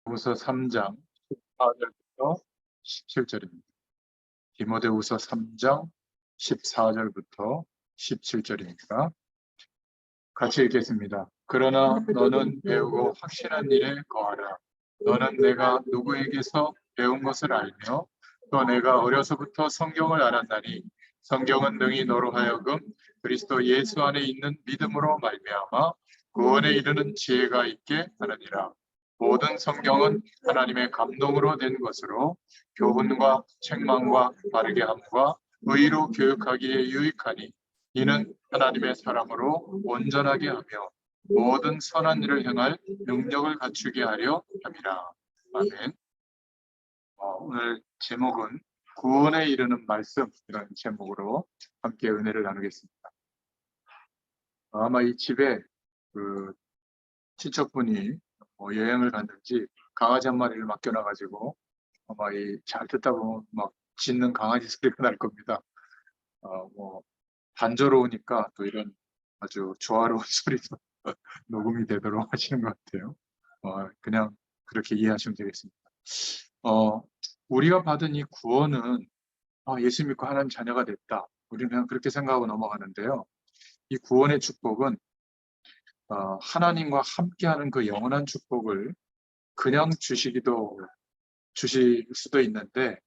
디모데후서 3장 14절부터 17절입니다. 디모데후서 3장 14절부터 17절입니다. 같이 읽겠습니다. 그러나 너는 배우고 확신한 일에 거하라. 너는 내가 누구에게서 배운 것을 알며 또 내가 어려서부터 성경을 알았나니 성경은 능히 너로 하여금 그리스도 예수 안에 있는 믿음으로 말미암아 구원에 이르는 지혜가 있게 하느니라. 모든 성경은 하나님의 감동으로 된 것으로 교훈과 책망과 바르게 함과 의로 교육하기에 유익하니 이는 하나님의 사람으로 온전하게 하며 모든 선한 일을 행할 능력을 갖추게 하려 함이라. 아멘. 오늘 제목은 구원에 이르는 말씀이라는 제목으로 함께 은혜를 나누겠습니다. 아마 이 집에 그 친척분이 여행을 갔는지 강아지 한 마리를 맡겨놔가지고 아마 잘 듣다 보면 막 짖는 강아지 소리가 날 겁니다. 단조로우니까 또 이런 아주 조화로운 소리도 녹음이 되도록 하시는 것 같아요. 그냥 그렇게 이해하시면 되겠습니다. 우리가 받은 이 구원은 예수 믿고 하나님 자녀가 됐다. 우리는 그냥 그렇게 생각하고 넘어가는데요. 이 구원의 축복은 하나님과 함께하는 그 영원한 축복을 그냥 주실 수도 있는데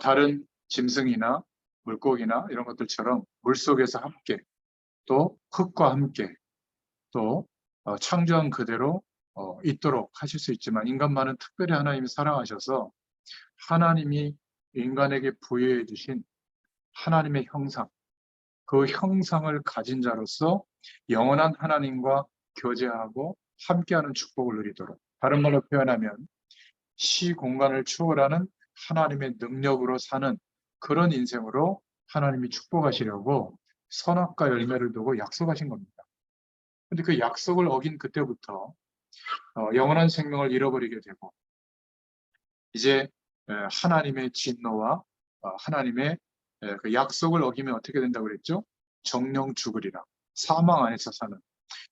다른 짐승이나 물고기나 이런 것들처럼 물속에서 함께 또 흙과 함께 또 창조한 그대로 있도록 하실 수 있지만 인간만은 특별히 하나님이 사랑하셔서 하나님이 인간에게 부여해 주신 하나님의 형상, 그 형상을 가진 자로서 영원한 하나님과 교제하고 함께하는 축복을 누리도록, 다른 말로 표현하면 시 공간을 초월하는 하나님의 능력으로 사는 그런 인생으로 하나님이 축복하시려고 선악과 열매를 두고 약속하신 겁니다. 근데 그 약속을 어긴 그때부터 영원한 생명을 잃어버리게 되고 이제 하나님의 진노와 하나님의 그 약속을 어기면 어떻게 된다고 그랬죠? 정령 죽으리라. 사망 안에서 사는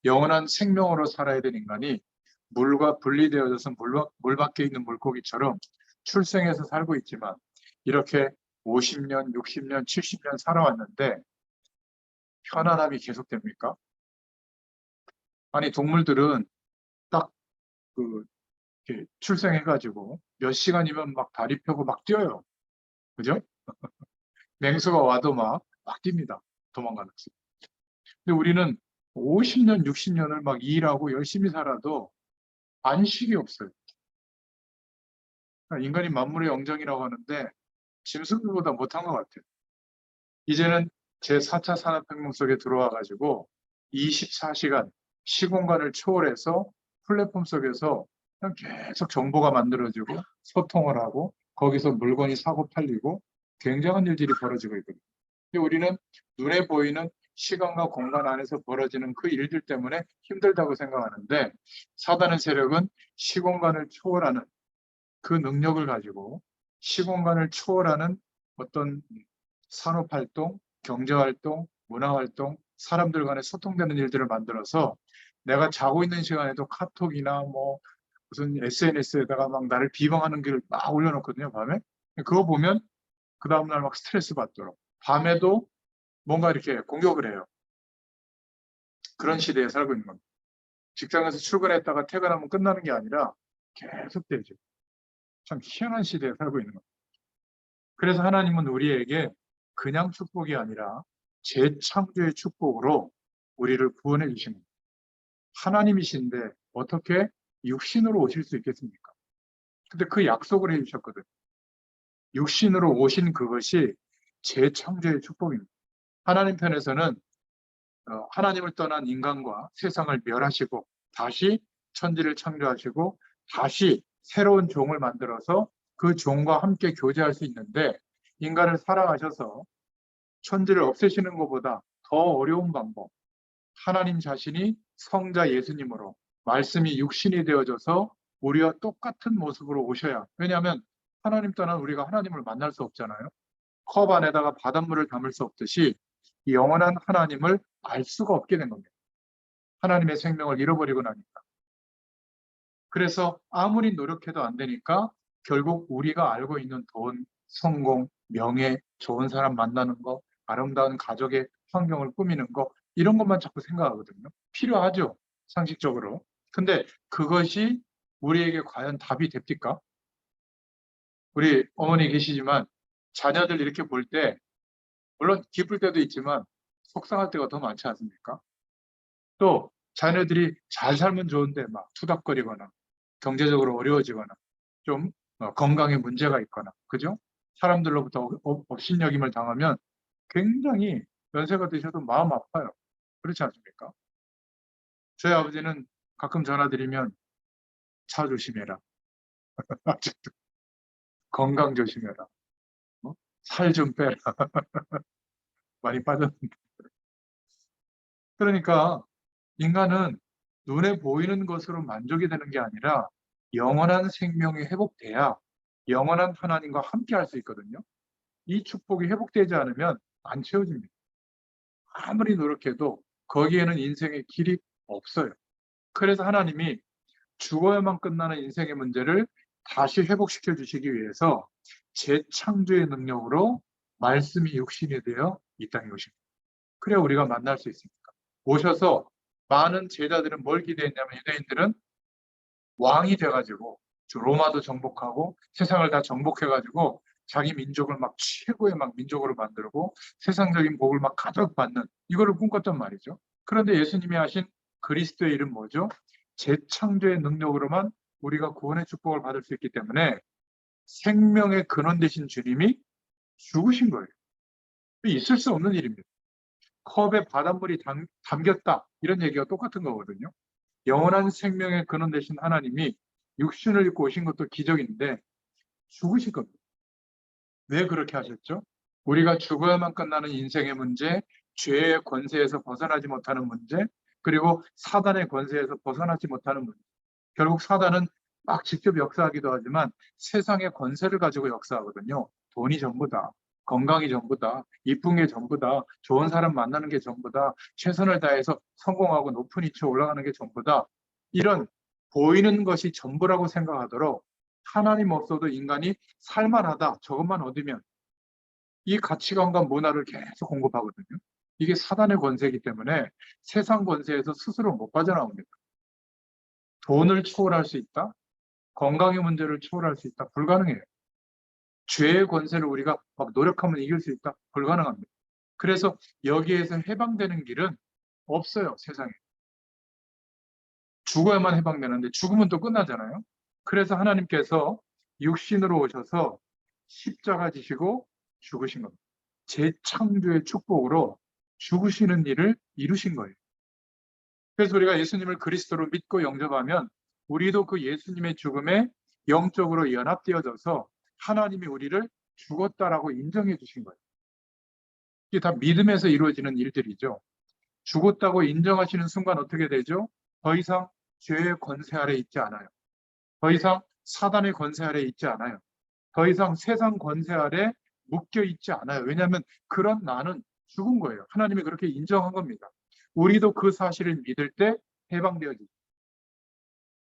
영원한 생명으로 살아야 될 인간이 물과 분리되어져서 물 밖에 있는 물고기처럼 출생해서 살고 있지만 이렇게 50년, 60년, 70년 살아왔는데 편안함이 계속됩니까? 아니 동물들은 딱 출생해가지고 몇 시간이면 막 다리 펴고 막 뛰어요. 그죠? 맹수가 와도 막 뜁니다. 도망가는 수. 근데 우리는 50년, 60년을 막 일하고 열심히 살아도 안식이 없어요. 인간이 만물의 영정이라고 하는데 짐승들보다 못한 것 같아요. 이제는 제4차 산업혁명 속에 들어와가지고 24시간 시공간을 초월해서 플랫폼 속에서 그냥 계속 정보가 만들어지고 소통을 하고 거기서 물건이 사고 팔리고 굉장한 일들이 벌어지고 있거든요. 근데 우리는 눈에 보이는 시간과 공간 안에서 벌어지는 그 일들 때문에 힘들다고 생각하는데 사단의 세력은 시공간을 초월하는 그 능력을 가지고 시공간을 초월하는 어떤 산업활동, 경제활동, 문화활동, 사람들 간에 소통되는 일들을 만들어서 내가 자고 있는 시간에도 카톡이나 무슨 SNS에다가 막 나를 비방하는 글을 막 올려놓거든요, 밤에. 그거 보면 그 다음날 막 스트레스 받도록. 밤에도 뭔가 이렇게 공격을 해요. 그런 시대에 살고 있는 겁니다. 직장에서 출근했다가 퇴근하면 끝나는 게 아니라 계속 되죠. 참 희한한 시대에 살고 있는 겁니다. 그래서 하나님은 우리에게 그냥 축복이 아니라 재창조의 축복으로 우리를 구원해 주십니다. 하나님이신데 어떻게 육신으로 오실 수 있겠습니까? 근데 그 약속을 해 주셨거든요. 육신으로 오신 그것이 재창조의 축복입니다. 하나님 편에서는 하나님을 떠난 인간과 세상을 멸하시고 다시 천지를 창조하시고 다시 새로운 종을 만들어서 그 종과 함께 교제할 수 있는데 인간을 사랑하셔서 천지를 없애시는 것보다 더 어려운 방법, 하나님 자신이 성자 예수님으로 말씀이 육신이 되어져서 우리와 똑같은 모습으로 오셔야, 왜냐하면 하나님 떠난 우리가 하나님을 만날 수 없잖아요. 컵 안에다가 바닷물을 담을 수 없듯이 영원한 하나님을 알 수가 없게 된 겁니다. 하나님의 생명을 잃어버리고 나니까. 그래서 아무리 노력해도 안 되니까 결국 우리가 알고 있는 돈, 성공, 명예, 좋은 사람 만나는 거, 아름다운 가족의 환경을 꾸미는 거, 이런 것만 자꾸 생각하거든요. 필요하죠, 상식적으로. 근데 그것이 우리에게 과연 답이 됩니까? 우리 어머니 계시지만 자녀들 이렇게 볼 때 물론 기쁠 때도 있지만 속상할 때가 더 많지 않습니까? 또 자녀들이 잘 살면 좋은데 막 투닥거리거나 경제적으로 어려워지거나 좀 건강에 문제가 있거나, 그죠? 사람들로부터 업신여김을 당하면 굉장히 연세가 드셔도 마음 아파요. 그렇지 않습니까? 저희 아버지는 가끔 전화드리면 차 조심해라. 아직도 건강 조심해라. 살 좀 빼라. 많이 빠졌는데. 그러니까 인간은 눈에 보이는 것으로 만족이 되는 게 아니라 영원한 생명이 회복돼야 영원한 하나님과 함께 할 수 있거든요. 이 축복이 회복되지 않으면 안 채워집니다. 아무리 노력해도 거기에는 인생의 길이 없어요. 그래서 하나님이 죽어야만 끝나는 인생의 문제를 다시 회복시켜 주시기 위해서 재창조의 능력으로 말씀이 육신이 되어 이 땅에 오십니다. 그래야 우리가 만날 수 있습니다. 오셔서 많은 제자들은 뭘 기대했냐면 유대인들은 왕이 돼가지고 로마도 정복하고 세상을 다 정복해가지고 자기 민족을 막 최고의 막 민족으로 만들고 세상적인 복을 막 가득 받는 이거를 꿈꿨단 말이죠. 그런데 예수님이 하신 그리스도의 이름 뭐죠? 재창조의 능력으로만 우리가 구원의 축복을 받을 수 있기 때문에 생명의 근원 되신 주님이 죽으신 거예요. 있을 수 없는 일입니다. 컵에 바닷물이 담겼다 이런 얘기가 똑같은 거거든요. 영원한 생명의 근원 되신 하나님이 육신을 입고 오신 것도 기적인데 죽으실 겁니다. 왜 그렇게 하셨죠? 우리가 죽어야만 끝나는 인생의 문제, 죄의 권세에서 벗어나지 못하는 문제, 그리고 사단의 권세에서 벗어나지 못하는 문제. 결국 사단은 막 직접 역사하기도 하지만 세상의 권세를 가지고 역사하거든요. 돈이 전부다. 건강이 전부다. 이쁜 게 전부다. 좋은 사람 만나는 게 전부다. 최선을 다해서 성공하고 높은 위치에 올라가는 게 전부다. 이런 보이는 것이 전부라고 생각하도록 하나님 없어도 인간이 살만하다. 저것만 얻으면 이 가치관과 문화를 계속 공급하거든요. 이게 사단의 권세이기 때문에 세상 권세에서 스스로 못 빠져나옵니다. 돈을 초월할 수 있다? 건강의 문제를 초월할 수 있다? 불가능해요. 죄의 권세를 우리가 막 노력하면 이길 수 있다? 불가능합니다. 그래서 여기에서 해방되는 길은 없어요, 세상에. 죽어야만 해방되는데 죽으면 또 끝나잖아요. 그래서 하나님께서 육신으로 오셔서 십자가 지시고 죽으신 겁니다. 재창조의 축복으로 죽으시는 일을 이루신 거예요. 그래서 우리가 예수님을 그리스도로 믿고 영접하면 우리도 그 예수님의 죽음에 영적으로 연합되어져서 하나님이 우리를 죽었다라고 인정해 주신 거예요. 이게 다 믿음에서 이루어지는 일들이죠. 죽었다고 인정하시는 순간 어떻게 되죠? 더 이상 죄의 권세 아래 있지 않아요. 더 이상 사단의 권세 아래 있지 않아요. 더 이상 세상 권세 아래 묶여 있지 않아요. 왜냐하면 그런 나는 죽은 거예요. 하나님이 그렇게 인정한 겁니다. 우리도 그 사실을 믿을 때 해방되어지죠.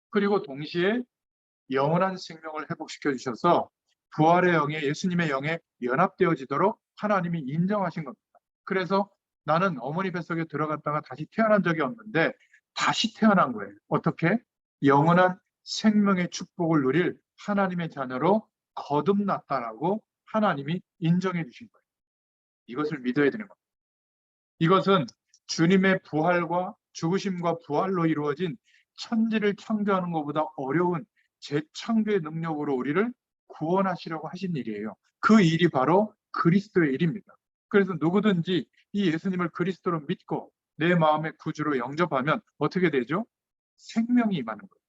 그리고 동시에 영원한 생명을 회복시켜 주셔서 부활의 영에 예수님의 영에 연합되어지도록 하나님이 인정하신 겁니다. 그래서 나는 어머니 뱃속에 들어갔다가 다시 태어난 적이 없는데 다시 태어난 거예요. 어떻게? 영원한 생명의 축복을 누릴 하나님의 자녀로 거듭났다라고 하나님이 인정해 주신 거예요. 이것을 믿어야 되는 겁니다. 이것은 주님의 부활과 죽으심과 부활로 이루어진 천지를 창조하는 것보다 어려운 재창조의 능력으로 우리를 구원하시려고 하신 일이에요. 그 일이 바로 그리스도의 일입니다. 그래서 누구든지 이 예수님을 그리스도로 믿고 내 마음의 구주로 영접하면 어떻게 되죠? 생명이 임하는 거예요.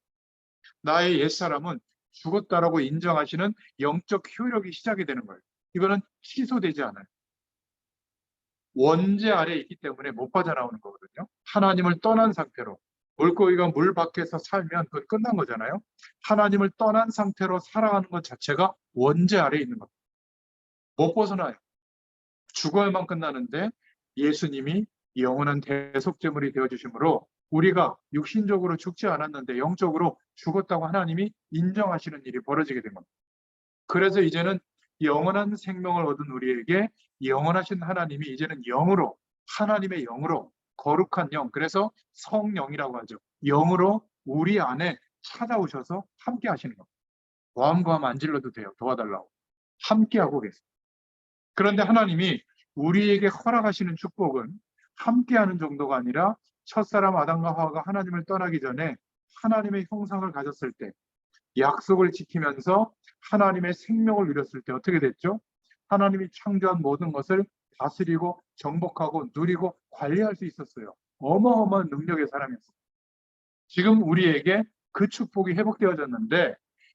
나의 옛사람은 죽었다라고 인정하시는 영적 효력이 시작이 되는 거예요. 이거는 취소되지 않아요. 원죄 아래에 있기 때문에 못 빠져나오는 거거든요. 하나님을 떠난 상태로. 물고기가 물 밖에서 살면 그건 끝난 거잖아요. 하나님을 떠난 상태로 살아가는 것 자체가 원죄 아래에 있는 겁니다. 못 벗어나요. 죽어야만 끝나는데 예수님이 영원한 대속제물이 되어주심으로 우리가 육신적으로 죽지 않았는데 영적으로 죽었다고 하나님이 인정하시는 일이 벌어지게 된 겁니다. 그래서 이제는 영원한 생명을 얻은 우리에게 영원하신 하나님이 이제는 영으로, 하나님의 영으로, 거룩한 영, 그래서 성령이라고 하죠. 영으로 우리 안에 찾아오셔서 함께 하시는 겁니다. 고함고함 안 질러도 돼요. 도와달라고. 함께하고 계세요. 그런데 하나님이 우리에게 허락하시는 축복은 함께하는 정도가 아니라 첫사람 아담과 하와가 하나님을 떠나기 전에 하나님의 형상을 가졌을 때, 약속을 지키면서 하나님의 생명을 누렸을 때 어떻게 됐죠? 하나님이 창조한 모든 것을 다스리고 정복하고 누리고 관리할 수 있었어요. 어마어마한 능력의 사람이었어요. 지금 우리에게 그 축복이 회복되어졌는데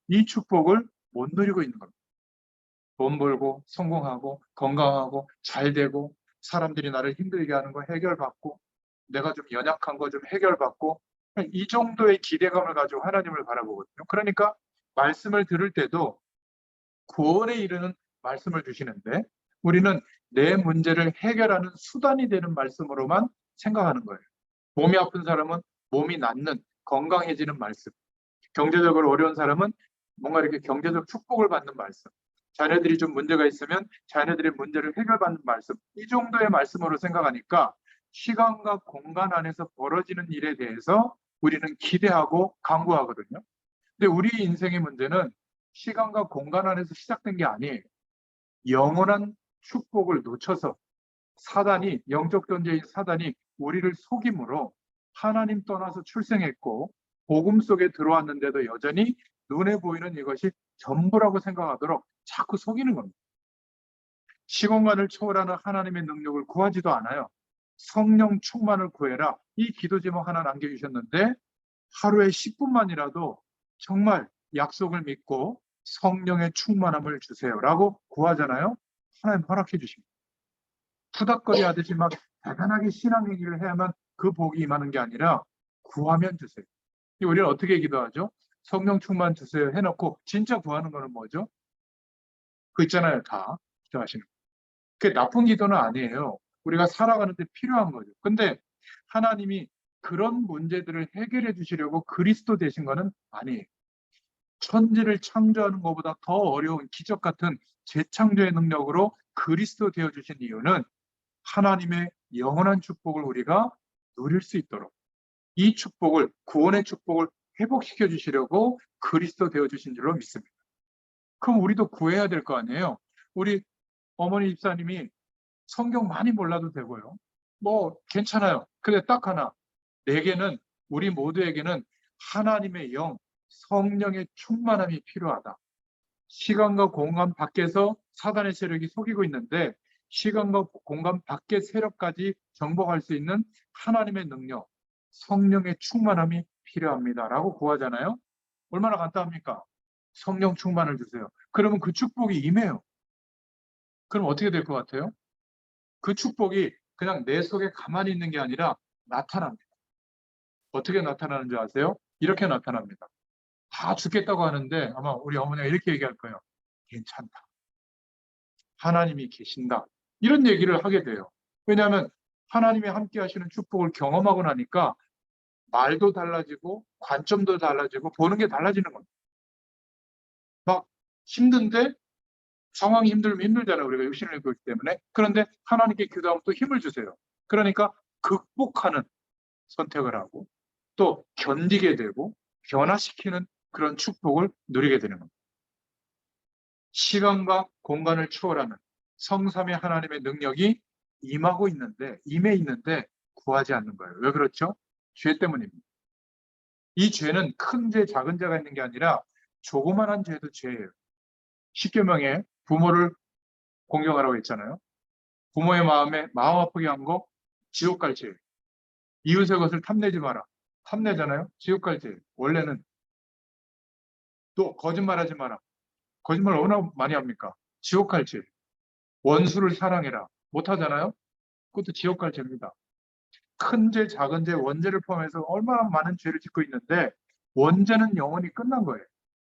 이 축복을 못 누리고 있는 겁니다. 돈 벌고 성공하고 건강하고 잘 되고 사람들이 나를 힘들게 하는 거 해결받고 내가 좀 연약한 거 좀 해결받고 이 정도의 기대감을 가지고 하나님을 바라보거든요. 그러니까 말씀을 들을 때도 구원에 이르는 말씀을 주시는데 우리는 내 문제를 해결하는 수단이 되는 말씀으로만 생각하는 거예요. 몸이 아픈 사람은 몸이 낫는 건강해지는 말씀, 경제적으로 어려운 사람은 뭔가 이렇게 경제적 축복을 받는 말씀, 자녀들이 좀 문제가 있으면 자녀들의 문제를 해결받는 말씀, 이 정도의 말씀으로 생각하니까 시간과 공간 안에서 벌어지는 일에 대해서 우리는 기대하고 간구하거든요. 근데 우리 인생의 문제는 시간과 공간 안에서 시작된 게 아니에요. 영원한 축복을 놓쳐서 사단이, 영적 존재인 사단이 우리를 속임으로 하나님 떠나서 출생했고 복음 속에 들어왔는데도 여전히 눈에 보이는 이것이 전부라고 생각하도록 자꾸 속이는 겁니다. 시공간을 초월하는 하나님의 능력을 구하지도 않아요. 성령 충만을 구해라. 이 기도 제목 하나 남겨주셨는데 하루에 10분만이라도 정말 약속을 믿고 성령의 충만함을 주세요라고 구하잖아요. 하나님 허락해 주십니다. 푸닥거리 하듯이 막 대단하게 신앙 얘기를 해야만 그 복이 임하는 게 아니라 구하면 주세요. 우리는 어떻게 기도하죠? 성령 충만 주세요 해놓고 진짜 구하는 거는 뭐죠? 그 있잖아요. 다 기도하시는 거. 그게 나쁜 기도는 아니에요. 우리가 살아가는데 필요한 거죠. 근데 하나님이 그런 문제들을 해결해 주시려고 그리스도 되신 거는 아니에요. 천지를 창조하는 것보다 더 어려운 기적 같은 재창조의 능력으로 그리스도 되어 주신 이유는 하나님의 영원한 축복을 우리가 누릴 수 있도록 이 축복을, 구원의 축복을 회복시켜 주시려고 그리스도 되어 주신 줄로 믿습니다. 그럼 우리도 구해야 될 거 아니에요. 우리 어머니 집사님이 성경 많이 몰라도 되고요. 뭐 괜찮아요. 근데 딱 하나, 내게는, 우리 모두에게는 하나님의 영, 성령의 충만함이 필요하다. 시간과 공간 밖에서 사단의 세력이 속이고 있는데 시간과 공간 밖의 세력까지 정복할 수 있는 하나님의 능력, 성령의 충만함이 필요합니다라고 구하잖아요. 얼마나 간단합니까? 성령 충만을 주세요. 그러면 그 축복이 임해요. 그럼 어떻게 될 것 같아요? 그 축복이 그냥 내 속에 가만히 있는 게 아니라 나타납니다. 어떻게 나타나는 줄 아세요? 이렇게 나타납니다. 다 죽겠다고 하는데 아마 우리 어머니가 이렇게 얘기할 거예요. 괜찮다. 하나님이 계신다. 이런 얘기를 하게 돼요. 왜냐하면 하나님이 함께 하시는 축복을 경험하고 나니까 말도 달라지고 관점도 달라지고 보는 게 달라지는 겁니다. 막 힘든데 상황이 힘들면 힘들잖아요. 우리가 육신을 입고 있기 때문에. 그런데 하나님께 기도하면 또 힘을 주세요. 그러니까 극복하는 선택을 하고 또 견디게 되고 변화시키는 그런 축복을 누리게 되는 겁니다. 시간과 공간을 초월하는 성삼위 하나님의 능력이 임해 있는데 구하지 않는 거예요. 왜 그렇죠? 죄 때문입니다. 이 죄는 큰 죄, 작은 죄가 있는 게 아니라 조그만한 죄도 죄예요. 십계명에 부모를 공경하라고 했잖아요. 부모의 마음 아프게 한 거 지옥 갈 죄. 이웃의 것을 탐내지 마라. 탐내잖아요. 지옥 갈 죄. 원래는 또 거짓말하지 마라. 거짓말 얼마나 많이 합니까? 지옥 갈 죄. 원수를 사랑해라. 못하잖아요. 그것도 지옥 갈 죄입니다. 큰 죄, 작은 죄, 원죄를 포함해서 얼마나 많은 죄를 짓고 있는데 원죄는 영원히 끝난 거예요.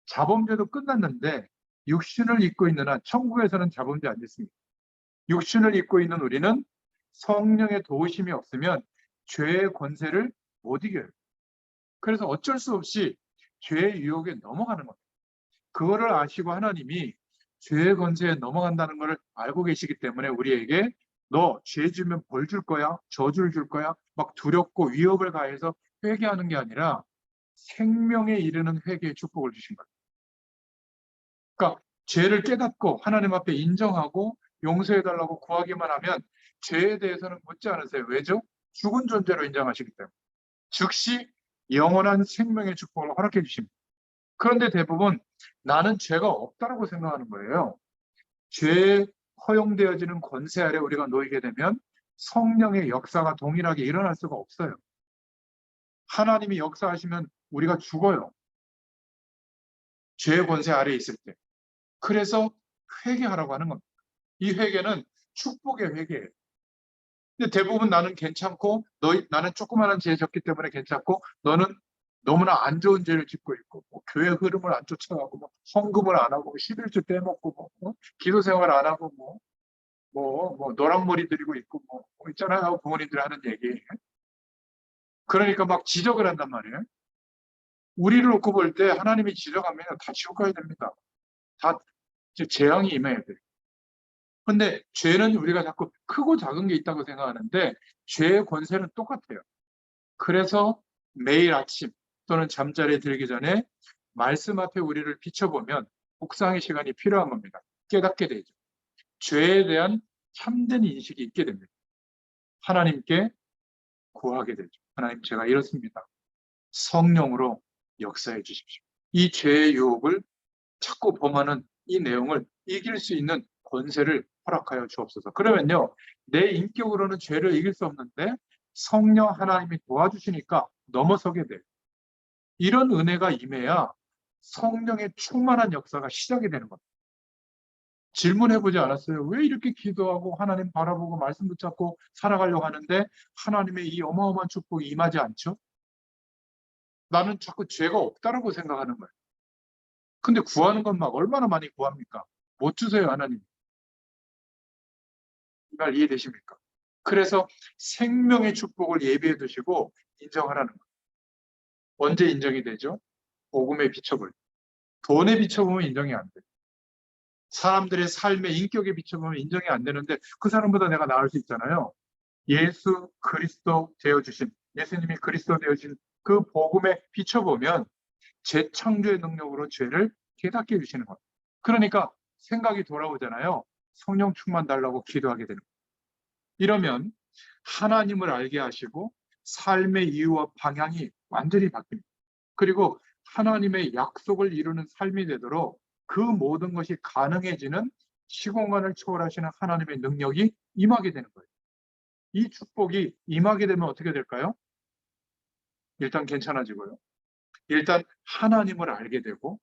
자범죄도 끝났는데 육신을 입고 있는 한 천국에서는 자범죄 안 짓습니다. 육신을 입고 있는 우리는 성령의 도우심이 없으면 죄의 권세를 못 이겨요. 그래서 어쩔 수 없이 죄의 유혹에 넘어가는 겁니다. 그거를 아시고 하나님이 죄의 권세에 넘어간다는 것을 알고 계시기 때문에 우리에게 너 죄 지으면 벌 줄 거야, 저주를 줄 거야, 막 두렵고 위협을 가해서 회개하는 게 아니라 생명에 이르는 회개의 축복을 주신 거예요. 그러니까 죄를 깨닫고 하나님 앞에 인정하고 용서해달라고 구하기만 하면 죄에 대해서는 묻지 않으세요. 왜죠? 죽은 존재로 인정하시기 때문에. 즉시 영원한 생명의 축복을 허락해 주십니다. 그런데 대부분 나는 죄가 없다라고 생각하는 거예요. 죄에 허용되어지는 권세 아래 우리가 놓이게 되면 성령의 역사가 동일하게 일어날 수가 없어요. 하나님이 역사하시면 우리가 죽어요. 죄의 권세 아래에 있을 때. 그래서 회개하라고 하는 겁니다. 이 회개는 축복의 회개예요. 근데 대부분 나는 괜찮고 나는 조그마한 죄 졌기 때문에 괜찮고 너는 너무나 안 좋은 죄를 짓고 있고 뭐 교회 흐름을 안 쫓아가고 뭐 헌금을 안 하고 11조 떼먹고 기도 생활 안 하고 노랑머리 들이고 있고 있잖아요. 부모님들이 하는 얘기. 그러니까 막 지적을 한단 말이에요. 우리를 놓고 볼 때 하나님이 지적하면 다 지옥 가야 됩니다. 다 재앙이 임해야 돼요. 근데 죄는 우리가 자꾸 크고 작은 게 있다고 생각하는데 죄의 권세는 똑같아요. 그래서 매일 아침 또는 잠자리에 들기 전에 말씀 앞에 우리를 비춰보면 묵상의 시간이 필요한 겁니다. 깨닫게 되죠. 죄에 대한 참된 인식이 있게 됩니다. 하나님께 구하게 되죠. 하나님, 제가 이렇습니다. 성령으로 역사해 주십시오. 이 죄의 유혹을 자꾸 범하는 이 내용을 이길 수 있는 권세를 허락하여 주옵소서. 그러면요, 내 인격으로는 죄를 이길 수 없는데 성령 하나님이 도와주시니까 넘어서게 돼요. 이런 은혜가 임해야 성령의 충만한 역사가 시작이 되는 겁니다. 질문해보지 않았어요? 왜 이렇게 기도하고 하나님 바라보고 말씀 붙잡고 살아가려고 하는데 하나님의 이 어마어마한 축복이 임하지 않죠? 나는 자꾸 죄가 없다라고 생각하는 거예요. 근데 구하는 건 막 얼마나 많이 구합니까? 못 주세요, 하나님. 이 말 이해되십니까? 그래서 생명의 축복을 예비해 두시고 인정하라는 거예요. 언제 인정이 되죠? 복음에 비춰볼 때. 돈에 비춰보면 인정이 안 돼요. 사람들의 삶의 인격에 비춰보면 인정이 안 되는데 그 사람보다 내가 나을 수 있잖아요. 예수 그리스도 되어주신, 예수님이 그리스도 되어주신 그 복음에 비춰보면 재창조의 능력으로 죄를 깨닫게 해주시는 거예요. 그러니까 생각이 돌아오잖아요. 성령 충만 달라고 기도하게 되는 거예요. 이러면 하나님을 알게 하시고 삶의 이유와 방향이 완전히 바뀝니다. 그리고 하나님의 약속을 이루는 삶이 되도록 그 모든 것이 가능해지는 시공간을 초월하시는 하나님의 능력이 임하게 되는 거예요. 이 축복이 임하게 되면 어떻게 될까요? 일단 괜찮아지고요. 일단 하나님을 알게 되고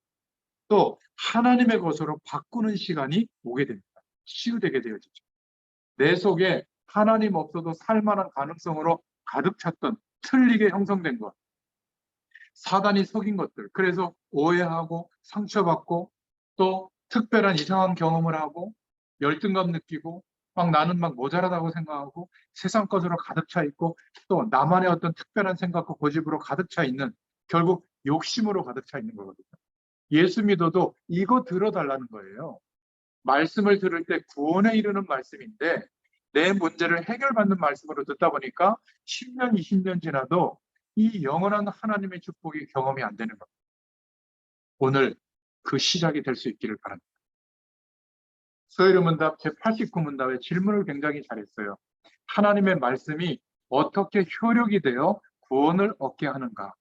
또 하나님의 것으로 바꾸는 시간이 오게 됩니다. 치유되게 되어지죠. 내 속에 하나님 없어도 살만한 가능성으로 가득 찼던 틀리게 형성된 것, 사단이 속인 것들, 그래서 오해하고 상처받고 또 특별한 이상한 경험을 하고 열등감 느끼고 막 나는 막 모자라다고 생각하고 세상 것으로 가득 차 있고 또 나만의 어떤 특별한 생각과 고집으로 가득 차 있는 결국 욕심으로 가득 차 있는 거거든요. 예수 믿어도 이거 들어달라는 거예요. 말씀을 들을 때 구원에 이르는 말씀인데 내 문제를 해결받는 말씀으로 듣다 보니까 10년, 20년 지나도 이 영원한 하나님의 축복이 경험이 안 되는 겁니다. 오늘 그 시작이 될 수 있기를 바랍니다. 서열문답 제89문답에 질문을 굉장히 잘했어요. 하나님의 말씀이 어떻게 효력이 되어 구원을 얻게 하는가?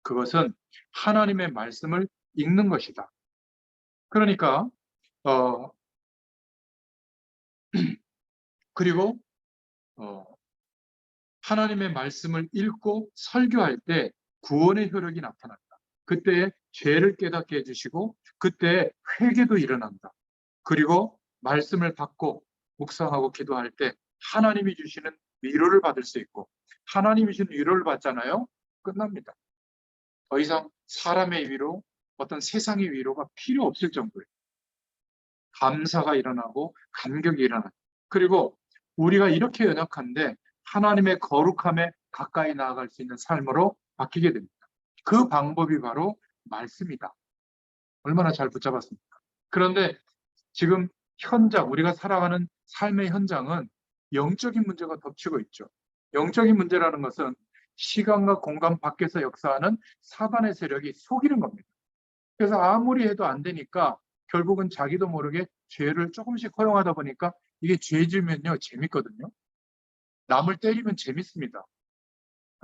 그것은 하나님의 말씀을 읽는 것이다. 그러니까 그리고 하나님의 말씀을 읽고 설교할 때 구원의 효력이 나타난다. 그때 죄를 깨닫게 해주시고 그때 회개도 일어난다. 그리고 말씀을 받고 묵상하고 기도할 때 하나님이 주시는 위로를 받을 수 있고 하나님이 주시는 위로를 받잖아요. 끝납니다. 더 이상 사람의 위로, 어떤 세상의 위로가 필요 없을 정도예요. 감사가 일어나고 감격이 일어나요. 그리고 우리가 이렇게 연약한데 하나님의 거룩함에 가까이 나아갈 수 있는 삶으로 바뀌게 됩니다. 그 방법이 바로 말씀이다. 얼마나 잘 붙잡았습니까? 그런데 지금 현장, 우리가 살아가는 삶의 현장은 영적인 문제가 덮치고 있죠. 영적인 문제라는 것은 시간과 공간 밖에서 역사하는 사단의 세력이 속이는 겁니다. 그래서 아무리 해도 안 되니까 결국은 자기도 모르게 죄를 조금씩 허용하다 보니까 이게 죄지면요 재밌거든요. 남을 때리면 재밌습니다.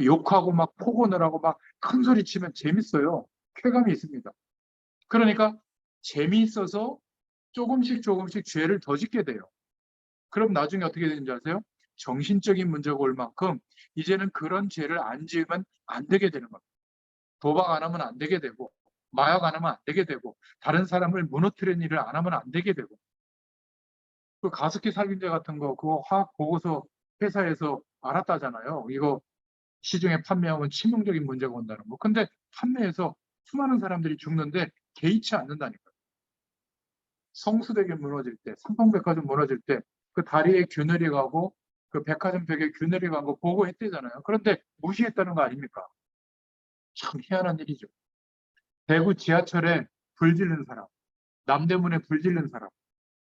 욕하고 막 폭언을 하고 막 큰 소리 치면 재밌어요. 쾌감이 있습니다. 그러니까 재미있어서 조금씩 죄를 더 짓게 돼요. 그럼 나중에 어떻게 되는지 아세요? 정신적인 문제가 올 만큼 이제는 그런 죄를 안 지으면 안 되게 되는 겁니다. 도박 안 하면 안 되게 되고, 마약 안 하면 안 되게 되고, 다른 사람을 무너뜨리는 일을 안 하면 안 되게 되고, 그 가습기 살균제 같은 거 그거 화학 보고서 회사에서 알았다잖아요. 이거 시중에 판매하면 치명적인 문제가 온다는 거. 근데 판매해서 수많은 사람들이 죽는데 개의치 않는다니까요. 성수대교 무너질 때, 삼성백화점 무너질 때 그 다리에 균열이 가고 그 백화점 벽에 균열이 간 거 보고했대잖아요. 그런데 무시했다는 거 아닙니까? 참 희한한 일이죠. 대구 지하철에 불 지른 사람, 남대문에 불 지른 사람,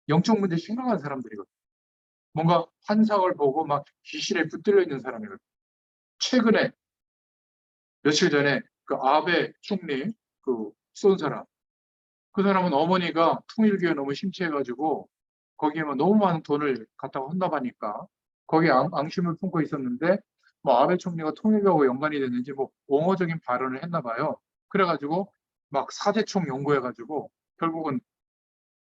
영적 문제 심각한 사람들이거든요. 뭔가 환상을 보고 막 귀신에 붙들려 있는 사람이거든요. 최근에 며칠 전에 그 아베 총리 그 쏜 사람, 그 사람은 어머니가 통일교에 너무 심취해가지고 거기에만 너무 많은 돈을 갖다가 헌납하니까 거기에 앙심을 품고 있었는데 뭐 아베 총리가 통일교하고 연관이 됐는지 뭐 옹호적인 발언을 했나 봐요. 그래가지고 막 사제총 연구해가지고 결국은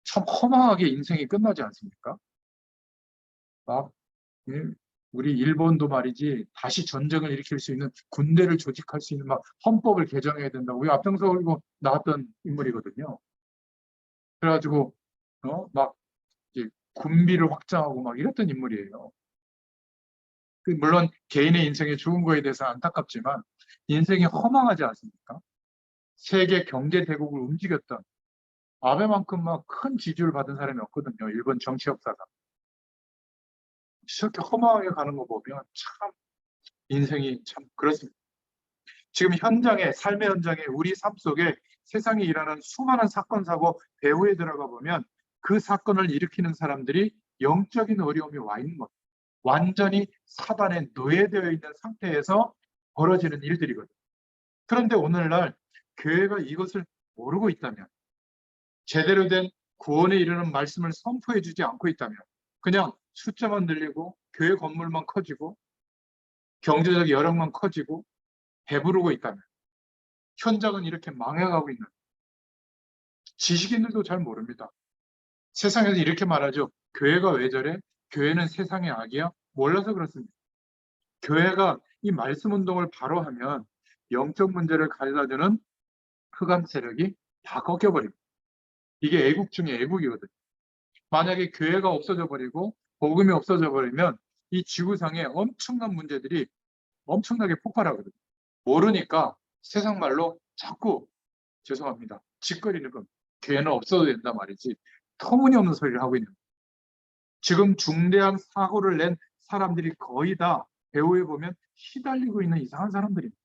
참 허망하게 인생이 끝나지 않습니까? 막 예, 우리 일본도 말이지 다시 전쟁을 일으킬 수 있는 군대를 조직할 수 있는 막 헌법을 개정해야 된다고 우리 앞장서고 나왔던 인물이거든요. 그래가지고 막 이제 군비를 확장하고 막 이랬던 인물이에요. 물론 개인의 인생에 죽은 거에 대해서 안타깝지만 인생이 허망하지 않습니까? 세계 경제 대국을 움직였던 아베만큼 막 큰 지지를 받은 사람이 없거든요. 일본 정치 역사가. 저렇게 허망하게 가는 거 보면 참 인생이 참 그렇습니다. 지금 현장에 삶의 현장에 우리 삶 속에 세상에 일어나는 수많은 사건 사고 배후에 들어가 보면 그 사건을 일으키는 사람들이 영적인 어려움이 와 있는 겁니다. 완전히 사단에 노예되어 있는 상태에서 벌어지는 일들이거든요. 그런데 오늘날 교회가 이것을 모르고 있다면, 제대로 된 구원에 이르는 말씀을 선포해 주지 않고 있다면, 그냥 숫자만 늘리고 교회 건물만 커지고 경제적 여력만 커지고 배부르고 있다면, 현장은 이렇게 망해가고 있는, 지식인들도 잘 모릅니다. 세상에서 이렇게 말하죠. 교회가 왜 저래? 교회는 세상의 악이야? 몰라서 그렇습니다. 교회가 이 말씀 운동을 바로 하면 영적 문제를 가져다주는 흑암 세력이 다 꺾여버립니다. 이게 애국 중에 애국이거든요. 만약에 교회가 없어져 버리고 복음이 없어져 버리면 이 지구상에 엄청난 문제들이 엄청나게 폭발하거든요. 모르니까 세상 말로 자꾸 죄송합니다. 짓거리는 건 교회는 없어도 된다 말이지 터무니없는 소리를 하고 있는 거예요. 지금 중대한 사고를 낸 사람들이 거의 다 배후에 보면 시달리고 있는 이상한 사람들입니다.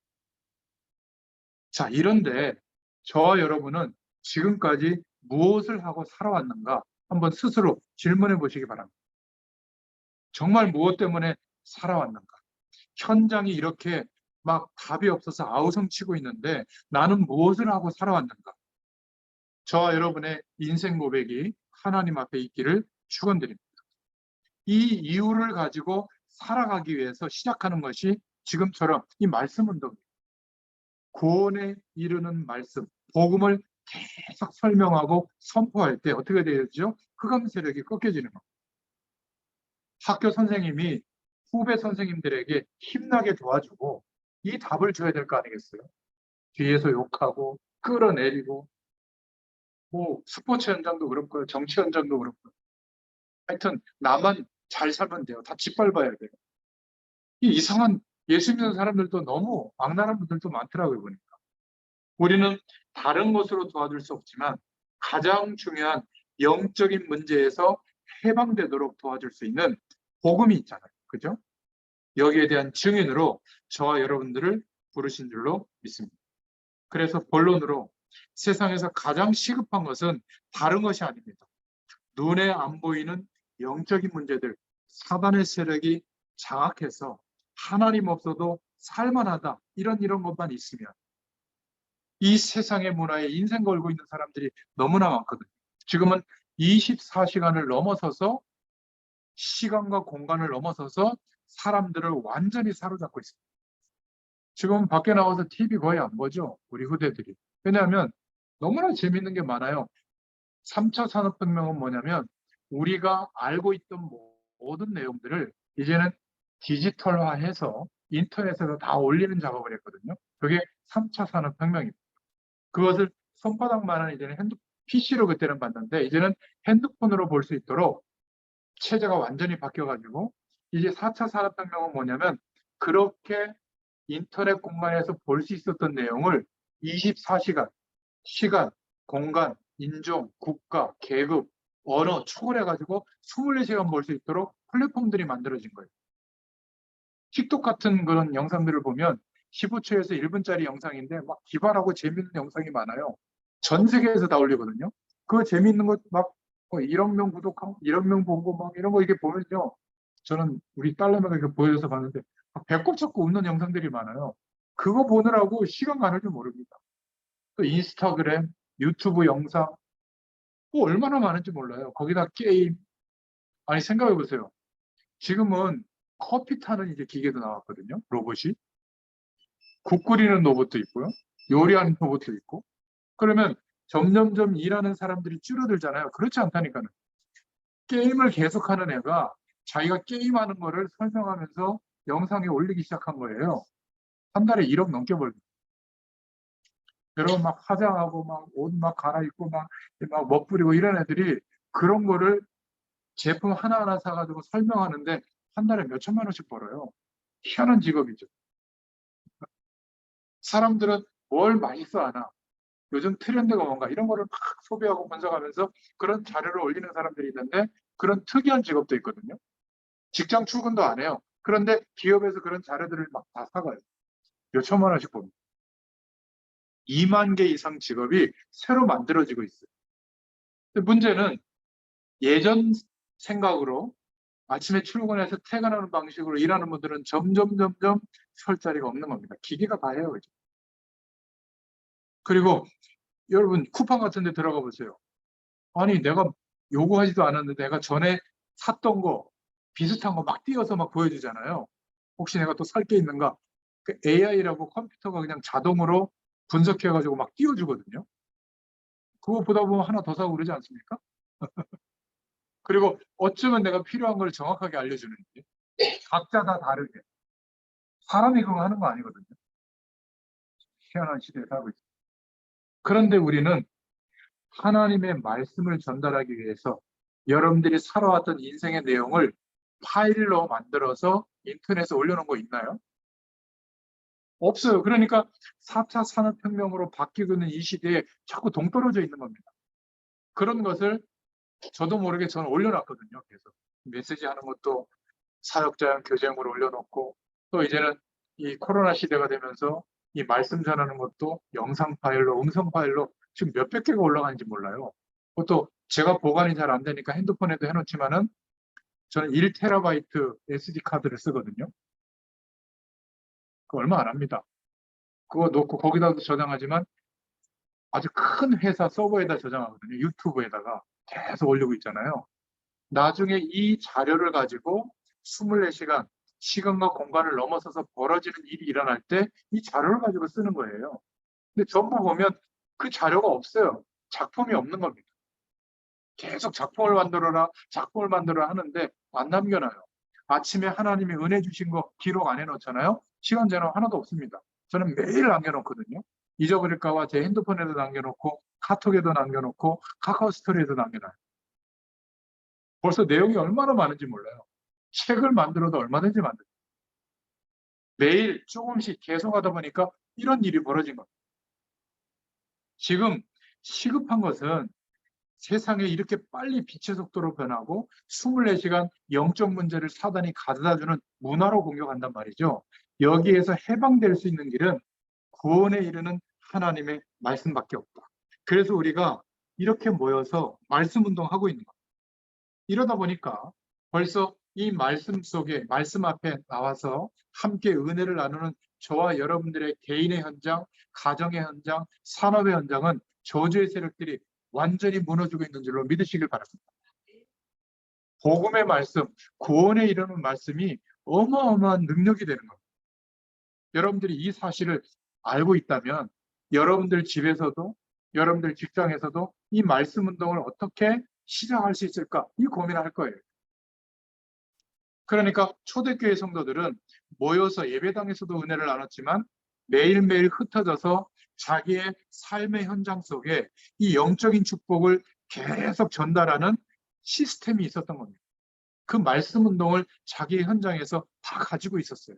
자, 이런데 저와 여러분은 지금까지 무엇을 하고 살아왔는가 한번 스스로 질문해 보시기 바랍니다. 정말 무엇 때문에 살아왔는가? 현장이 이렇게 막 답이 없어서 아우성치고 있는데 나는 무엇을 하고 살아왔는가? 저와 여러분의 인생 고백이 하나님 앞에 있기를 축원드립니다. 이 이유를 가지고 살아가기 위해서 시작하는 것이 지금처럼 이 말씀 운동입니다. 구원에 이르는 말씀, 복음을 계속 설명하고 선포할 때 어떻게 되죠? 흑암 세력이 꺾여지는 겁니다. 학교 선생님이 후배 선생님들에게 힘나게 도와주고 이 답을 줘야 될 거 아니겠어요? 뒤에서 욕하고 끌어내리고 뭐 스포츠 현장도 그렇고요. 정치 현장도 그렇고요. 하여튼 나만 잘 살면 돼요. 다 짓밟아야 돼요. 이 이상한 예수 믿는 사람들도 너무 악랄한 분들도 많더라고요. 보니까. 우리는 다른 것으로 도와줄 수 없지만 가장 중요한 영적인 문제에서 해방되도록 도와줄 수 있는 복음이 있잖아요. 그죠? 여기에 대한 증인으로 저와 여러분들을 부르신 줄로 믿습니다. 그래서 본론으로 세상에서 가장 시급한 것은 다른 것이 아닙니다. 눈에 안 보이는 영적인 문제들, 사단의 세력이 장악해서 하나님 없어도 살만하다 이런 것만 있으면 이 세상의 문화에 인생 걸고 있는 사람들이 너무나 많거든요. 지금은 24시간을 넘어서서 시간과 공간을 넘어서서 사람들을 완전히 사로잡고 있습니다. 지금 밖에 나와서 TV 거의 안 보죠, 우리 후대들이. 왜냐하면 너무나 재밌는 게 많아요. 3차 산업혁명은 뭐냐면 우리가 알고 있던 모든 내용들을 이제는 디지털화해서 인터넷에서 다 올리는 작업을 했거든요. 그게 3차 산업혁명입니다. 그것을 손바닥만한 이제는 PC로 그때는 봤는데 이제는 핸드폰으로 볼 수 있도록 체제가 완전히 바뀌어가지고 이제 4차 산업혁명은 뭐냐면 그렇게 인터넷 공간에서 볼 수 있었던 내용을 24시간, 시간, 공간, 인종, 국가, 계급, 언어 초월해가지고 24시간 볼 수 있도록 플랫폼들이 만들어진 거예요. 틱톡 같은 그런 영상들을 보면 15초에서 1분짜리 영상인데 막 기발하고 재밌는 영상이 많아요. 전 세계에서 다 올리거든요. 그 재밌는 것 막 1억 명 구독하고 1억 명 보고 막 이런 거 이게 보면요. 저는 우리 딸내미가 이렇게 보여줘서 봤는데 배꼽 잡고 웃는 영상들이 많아요. 그거 보느라고 시간 가는 줄 모릅니다. 또 인스타그램, 유튜브 영상 뭐 얼마나 많은지 몰라요. 거기다 게임. 아니 생각해 보세요. 지금은 커피 타는 이제 기계도 나왔거든요. 로봇이. 국 끓이는 로봇도 있고요. 요리하는 로봇도 있고. 그러면 점점점 일하는 사람들이 줄어들잖아요. 그렇지 않다니까요. 게임을 계속하는 애가 자기가 게임하는 거를 설명하면서 영상에 올리기 시작한 거예요. 한 달에 1억 넘게 벌고. 여러분 막 화장하고 막 옷 막 갈아입고 막 멋부리고 이런 애들이 그런 거를 제품 하나하나 사가지고 설명하는데 한 달에 몇 천만 원씩 벌어요. 희한한 직업이죠. 사람들은 뭘 많이 써 하나. 요즘 트렌드가 뭔가 이런 거를 막 소비하고 분석하면서 그런 자료를 올리는 사람들이 있는데 그런 특이한 직업도 있거든요. 직장 출근도 안 해요. 그런데 기업에서 그런 자료들을 막 다 사가요. 몇 천만 원씩 봅니다. 2만 개 이상 직업이 새로 만들어지고 있어요. 근데 문제는 예전 생각으로 아침에 출근해서 퇴근하는 방식으로 일하는 분들은 점점 설 자리가 없는 겁니다. 기계가 다 해요. 이제. 그리고 여러분 쿠팡 같은 데 들어가 보세요. 아니 내가 요구하지도 않았는데 내가 전에 샀던 거 비슷한 거 막 띄어서 막 보여주잖아요. 혹시 내가 또 살 게 있는가? 그 AI라고 컴퓨터가 그냥 자동으로 분석해가지고 막 띄워주거든요. 그거 보다 보면 하나 더 사고 그러지 않습니까? 그리고 어쩌면 내가 필요한 걸 정확하게 알려주는지 각자 다 다르게 사람이 그거 하는 거 아니거든요. 희한한 시대에 살고 있습니다. 그런데 우리는 하나님의 말씀을 전달하기 위해서 여러분들이 살아왔던 인생의 내용을 파일로 만들어서 인터넷에 올려놓은 거 있나요? 없어요. 그러니까 4차 산업혁명으로 바뀌고 있는 이 시대에 자꾸 동떨어져 있는 겁니다. 그런 것을 저도 모르게 저는 올려놨거든요. 계속 메시지 하는 것도 사역자용 교재용으로 올려놓고 또 이제는 이 코로나 시대가 되면서 이 말씀 전하는 것도 영상 파일로 음성 파일로 지금 몇백 개가 올라가는지 몰라요. 그것도 제가 보관이 잘 안 되니까 핸드폰에도 해놓지만은 저는 1테라바이트 SD 카드를 쓰거든요. 그거 얼마 안 합니다. 그거 놓고 거기다도 저장하지만 아주 큰 회사 서버에다 저장하거든요. 유튜브에다가 계속 올리고 있잖아요. 나중에 이 자료를 가지고 24시간 시간과 공간을 넘어서서 벌어지는 일이 일어날 때 이 자료를 가지고 쓰는 거예요. 근데 전부 보면 그 자료가 없어요. 작품이 없는 겁니다. 계속 작품을 만들어라 하는데 안 남겨놔요. 아침에 하나님이 은혜 주신 거 기록 안 해놓잖아요. 시간 제한 하나도 없습니다. 저는 매일 남겨놓거든요. 잊어버릴까봐 제 핸드폰에도 남겨놓고 카톡에도 남겨놓고 카카오 스토리에도 남겨놔요. 벌써 내용이 얼마나 많은지 몰라요. 책을 만들어도 얼마든지 만들어요. 매일 조금씩 계속 하다 보니까 이런 일이 벌어진 겁니다. 지금 시급한 것은 세상에 이렇게 빨리 빛의 속도로 변하고 24시간 영적 문제를 사단이 가져다주는 문화로 공격한단 말이죠. 여기에서 해방될 수 있는 길은 구원에 이르는 하나님의 말씀밖에 없다. 그래서 우리가 이렇게 모여서 말씀 운동하고 있는 거예요. 이러다 보니까 벌써 이 말씀 속에, 말씀 앞에 나와서 함께 은혜를 나누는 저와 여러분들의 개인의 현장, 가정의 현장, 산업의 현장은 저주의 세력들이 완전히 무너지고 있는 줄로 믿으시길 바랍니다. 복음의 말씀, 구원에 이르는 말씀이 어마어마한 능력이 되는 겁니다. 여러분들이 이 사실을 알고 있다면 여러분들 집에서도, 여러분들 직장에서도 이 말씀 운동을 어떻게 시작할 수 있을까? 이 고민을 할 거예요. 그러니까 초대교회 성도들은 모여서 예배당에서도 은혜를 나눴지만 매일매일 흩어져서 자기의 삶의 현장 속에 이 영적인 축복을 계속 전달하는 시스템이 있었던 겁니다. 그 말씀 운동을 자기의 현장에서 다 가지고 있었어요.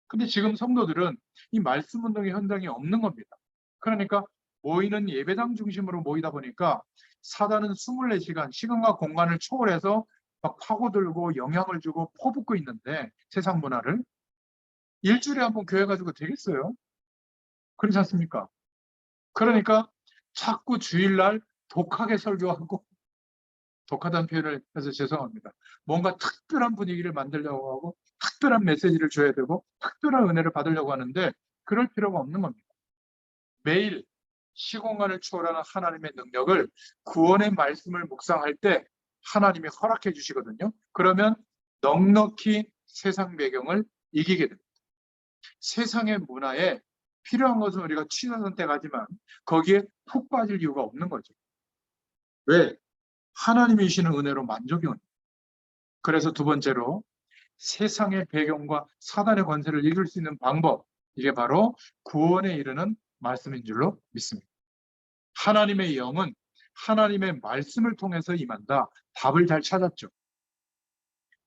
근데 지금 성도들은 이 말씀 운동의 현장이 없는 겁니다. 그러니까 모이는 예배당 중심으로 모이다 보니까 사단은 24시간 시간과 공간을 초월해서 막 파고들고 영향을 주고 퍼붓고 있는데 세상 문화를 일주일에 한 번 교회 가지고 되겠어요? 그렇지 않습니까? 그러니까 자꾸 주일날 독하게 설교하고 독하다는 표현을 해서 죄송합니다. 뭔가 특별한 분위기를 만들려고 하고 특별한 메시지를 줘야 되고 특별한 은혜를 받으려고 하는데 그럴 필요가 없는 겁니다. 매일 시공간을 초월하는 하나님의 능력을 구원의 말씀을 묵상할 때 하나님이 허락해 주시거든요. 그러면 넉넉히 세상 배경을 이기게 됩니다. 세상의 문화에 필요한 것은 우리가 취사 선택하지만 거기에 푹 빠질 이유가 없는 거죠. 왜? 하나님이 주시는 은혜로 만족이 옵니다. 그래서 두 번째로 세상의 배경과 사단의 권세를 이길 수 있는 방법, 이게 바로 구원에 이르는 말씀인 줄로 믿습니다. 하나님의 영은 하나님의 말씀을 통해서 임한다. 답을 잘 찾았죠.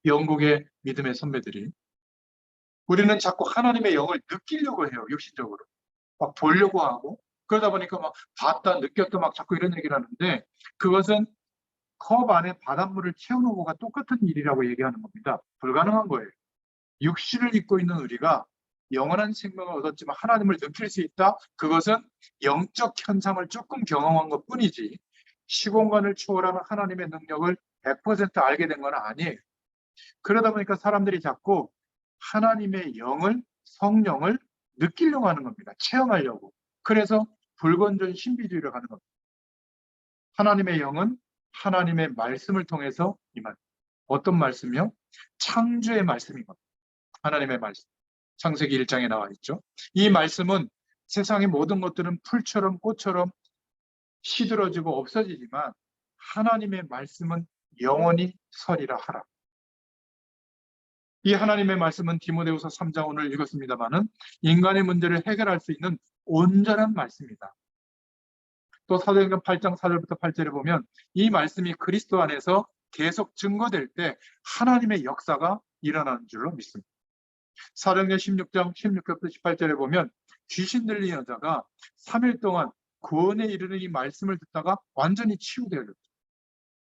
영국의 믿음의 선배들이 우리는 자꾸 하나님의 영을 느끼려고 해요. 육신적으로. 막 보려고 하고 그러다 보니까 막 봤다 느꼈다 막 자꾸 이런 얘기를 하는데 그것은 컵 안에 바닷물을 채우는 것과 똑같은 일이라고 얘기하는 겁니다. 불가능한 거예요. 육신을 입고 있는 우리가 영원한 생명을 얻었지만 하나님을 느낄 수 있다? 그것은 영적 현상을 조금 경험한 것 뿐이지 시공간을 초월하는 하나님의 능력을 100% 알게 된 건 아니에요. 그러다 보니까 사람들이 자꾸 하나님의 영을, 성령을 느끼려고 하는 겁니다. 체험하려고. 그래서 불건전 신비주의로 가는 겁니다. 하나님의 영은 하나님의 말씀을 통해서 임합니다. 어떤 말씀이요? 창조의 말씀인 겁니다. 하나님의 말씀. 창세기 1장에 나와 있죠. 이 말씀은 세상의 모든 것들은 풀처럼 꽃처럼 시들어지고 없어지지만 하나님의 말씀은 영원히 서리라 하라. 이 하나님의 말씀은 디모데후서 3장 오늘 읽었습니다마는 인간의 문제를 해결할 수 있는 온전한 말씀이다. 또 사도행전 8장 4절부터 8절에 보면 이 말씀이 그리스도 안에서 계속 증거될 때 하나님의 역사가 일어나는 줄로 믿습니다. 사도행전 16장 16절부터 18절에 보면 귀신 들린 여자가 3일 동안 구원에 이르는 이 말씀을 듣다가 완전히 치유되었죠.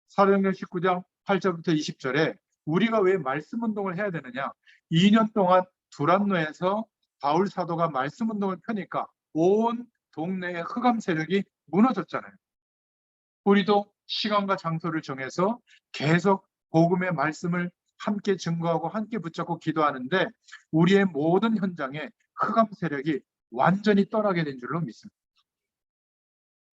사도행전 19장 8절부터 20절에 우리가 왜 말씀 운동을 해야 되느냐? 2년 동안 두란노에서 바울 사도가 말씀 운동을 펴니까 온 동네의 흑암 세력이 무너졌잖아요. 우리도 시간과 장소를 정해서 계속 복음의 말씀을 함께 증거하고 함께 붙잡고 기도하는데 우리의 모든 현장에 흑암 세력이 완전히 떠나게 된 줄로 믿습니다.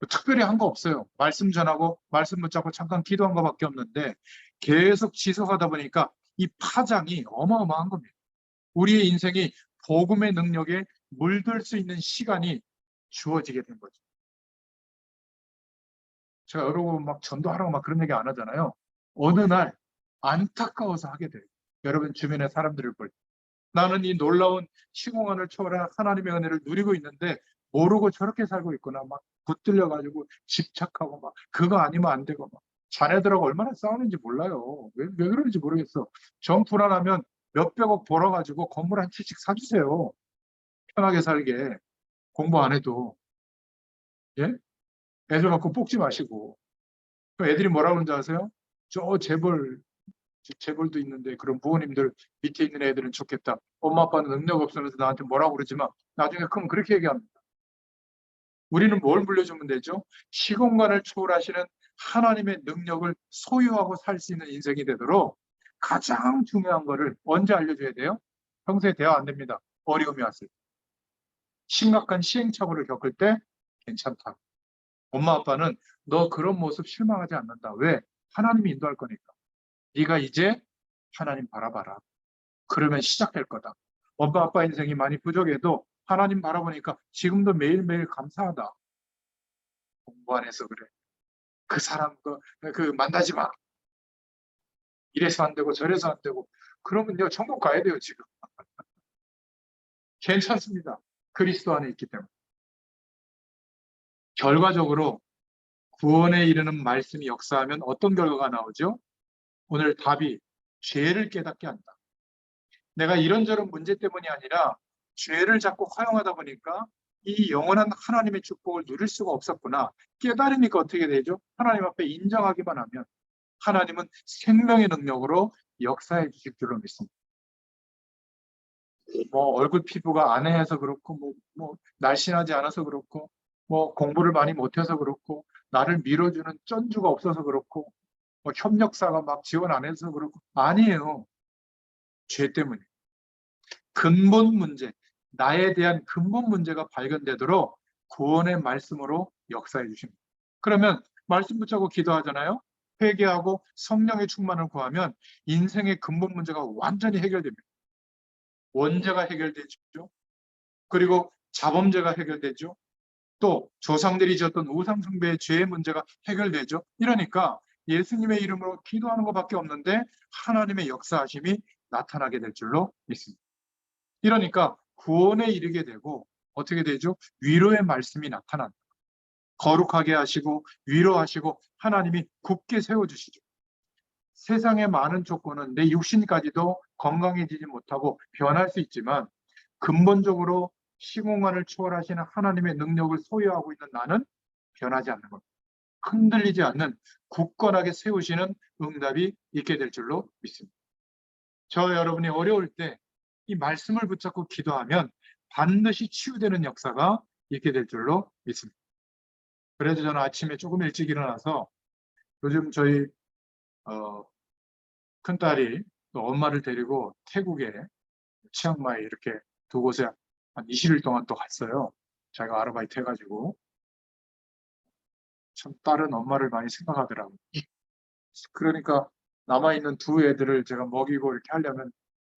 특별히 한 거 없어요. 말씀 전하고 말씀 붙잡고 잠깐 기도한 것밖에 없는데 계속 지속하다 보니까 이 파장이 어마어마한 겁니다. 우리의 인생이 복음의 능력에 물들 수 있는 시간이 주어지게 된 거죠. 제가 여러분 막 전도하라고 막 그런 얘기 안 하잖아요. 어느 날 안타까워서 하게 돼요. 여러분 주변의 사람들을 볼 때. 나는 이 놀라운 시공간을 초월한 하나님의 은혜를 누리고 있는데 모르고 저렇게 살고 있구나. 막 붙들려가지고 집착하고 막 그거 아니면 안 되고 막 자네들하고 얼마나 싸우는지 몰라요. 왜 그러는지 모르겠어. 정 불안하면 몇백억 벌어가지고 건물 한 채씩 사주세요. 편하게 살게. 공부 안 해도. 예? 애들 갖고 뽑지 마시고. 애들이 뭐라고 그러는지 아세요? 저 재벌도 있는데 그런 부모님들 밑에 있는 애들은 좋겠다. 엄마 아빠는 능력 없으면서 나한테 뭐라고 그러지만 나중에 크면 그렇게 얘기합니다. 우리는 뭘 물려주면 되죠? 시공간을 초월하시는 하나님의 능력을 소유하고 살 수 있는 인생이 되도록 가장 중요한 거를 언제 알려줘야 돼요? 평소에 대화 안 됩니다. 어려움이 왔을 때. 심각한 시행착오를 겪을 때 괜찮다. 엄마 아빠는 너 그런 모습 실망하지 않는다. 왜? 하나님이 인도할 거니까. 네가 이제 하나님 바라봐라. 그러면 시작될 거다. 엄마 아빠 인생이 많이 부족해도 하나님 바라보니까 지금도 매일매일 감사하다. 공부 안 해서 그래. 그 사람 만나지 마. 이래서 안 되고 저래서 안 되고. 그러면요 천국 가야 돼요 지금. 괜찮습니다. 그리스도 안에 있기 때문에. 결과적으로 구원에 이르는 말씀이 역사하면 어떤 결과가 나오죠? 오늘 답이 죄를 깨닫게 한다. 내가 이런저런 문제 때문이 아니라 죄를 자꾸 허용하다 보니까 이 영원한 하나님의 축복을 누릴 수가 없었구나. 깨달으니까 어떻게 되죠? 하나님 앞에 인정하기만 하면 하나님은 생명의 능력으로 역사해 주실 줄로 믿습니다. 뭐 얼굴 피부가 안해해서 그렇고 뭐 날씬하지 않아서 그렇고 뭐 공부를 많이 못해서 그렇고 나를 밀어주는 쩐주가 없어서 그렇고 뭐 협력사가 막 지원 안 해서 그렇고 아니에요. 죄 때문에. 근본 문제, 나에 대한 근본 문제가 발견되도록 구원의 말씀으로 역사해 주십니다. 그러면 말씀 붙잡고 기도하잖아요. 회개하고 성령의 충만을 구하면 인생의 근본 문제가 완전히 해결됩니다. 원죄가 해결되죠. 그리고 자범죄가 해결되죠. 또 조상들이 지었던 우상 숭배의 죄의 문제가 해결되죠. 이러니까 예수님의 이름으로 기도하는 것밖에 없는데 하나님의 역사하심이 나타나게 될 줄로 믿습니다. 이러니까 구원에 이르게 되고 어떻게 되죠? 위로의 말씀이 나타난다. 거룩하게 하시고 위로하시고 하나님이 굳게 세워주시죠. 세상의 많은 조건은 내 육신까지도 건강해지지 못하고 변할 수 있지만 근본적으로 시공간을 초월하시는 하나님의 능력을 소유하고 있는 나는 변하지 않는 겁니다. 흔들리지 않는 굳건하게 세우시는 응답이 있게 될 줄로 믿습니다. 저 여러분이 어려울 때 이 말씀을 붙잡고 기도하면 반드시 치유되는 역사가 있게 될 줄로 믿습니다. 그래서 저는 아침에 조금 일찍 일어나서 요즘 저희 큰딸이 또 엄마를 데리고 태국에 치앙마이 이렇게 두 곳에 한 20일 동안 또 갔어요. 제가 아르바이트 해가지고. 참 딸은 엄마를 많이 생각하더라고요. 그러니까 남아있는 두 애들을 제가 먹이고 이렇게 하려면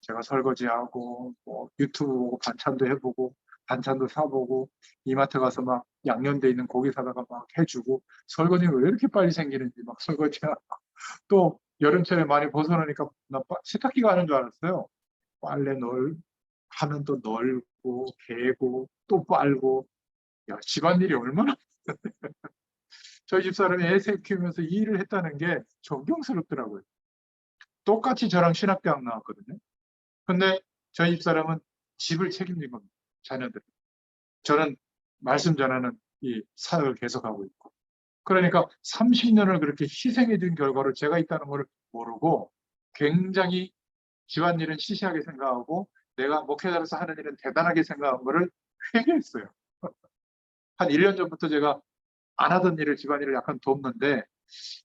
제가 설거지하고 뭐 유튜브 보고 반찬도 해보고 반찬도 사보고 이마트 가서 막 양념돼 있는 고기 사다가 막 해주고 설거지는 왜 이렇게 빨리 생기는지 막 설거지하고 또 여름철에 많이 벗어나니까 나 세탁기가 하는 줄 알았어요. 빨래 하면 또 널고 개고 또 빨고 야 집안일이 얼마나 저희 집사람이 애 셋 키우면서 이 일을 했다는 게 존경스럽더라고요. 똑같이 저랑 신학대학 나왔거든요. 근데 저희 집사람은 집을 책임진 겁니다. 자녀들. 저는 말씀 전하는 이 사역을 계속하고 있고. 그러니까 30년을 그렇게 희생해 준 결과로 제가 있다는 것을 모르고 굉장히 집안일은 시시하게 생각하고 내가 목회자로서 하는 일은 대단하게 생각한 거를 회개했어요. 한 1년 전부터 제가 안 하던 일을 집안일을 약간 돕는데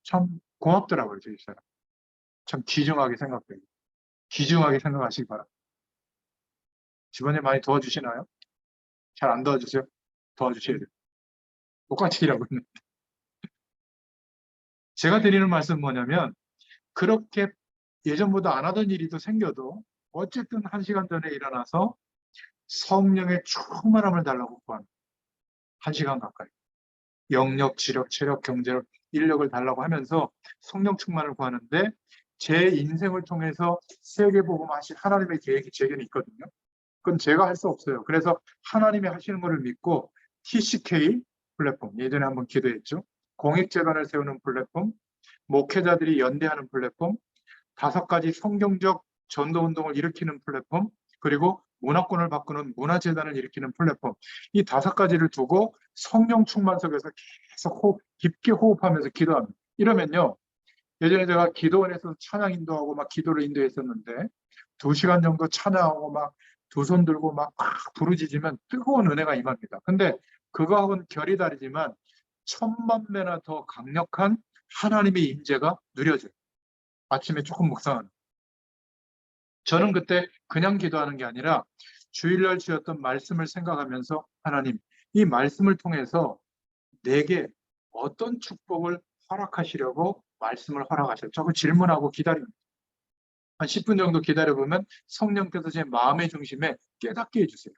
참 고맙더라고요. 저희 사람. 참 귀중하게 생각돼요. 귀중하게 생각하시기 바랍니다. 집안일 많이 도와주시나요? 잘 안 도와주세요? 도와주셔야 돼요. 똑같이 일하고 있는. 제가 드리는 말씀은 뭐냐면 그렇게 예전보다 안 하던 일이 또 생겨도 어쨌든 1시간 전에 일어나서 성령의 충만함을 달라고 구합니다. 1시간 가까이. 영력, 지력, 체력, 경제력, 인력을 달라고 하면서 성령 충만을 구하는데 제 인생을 통해서 세계복음 하신 하나님의 계획이 제게는 있거든요. 그건 제가 할 수 없어요. 그래서 하나님이 하시는 것을 믿고 TCK 플랫폼, 예전에 한번 기도했죠. 공익재단을 세우는 플랫폼, 목회자들이 연대하는 플랫폼, 5가지 성경적 전도운동을 일으키는 플랫폼, 그리고 문화권을 바꾸는 문화재단을 일으키는 플랫폼. 이 5가지를 두고 성령 충만 속에서 계속 깊게 호흡하면서 기도합니다. 이러면요. 예전에 제가 기도원에서 찬양 인도하고 막 기도를 인도했었는데 2시간 정도 찬양하고 막 두 손 들고 막 부르짖으면 뜨거운 은혜가 임합니다. 근데 그거하고는 결이 다르지만 1000만 배나 더 강력한 하나님의 임재가 누려져요. 아침에 조금 묵상하는. 저는 그때 그냥 기도하는 게 아니라 주일날 주셨던 말씀을 생각하면서 하나님, 이 말씀을 통해서 내게 어떤 축복을 허락하시려고 말씀을 허락하셨죠? 그 질문하고 기다립니다. 한 10분 정도 기다려보면 성령께서 제 마음의 중심에 깨닫게 해주세요.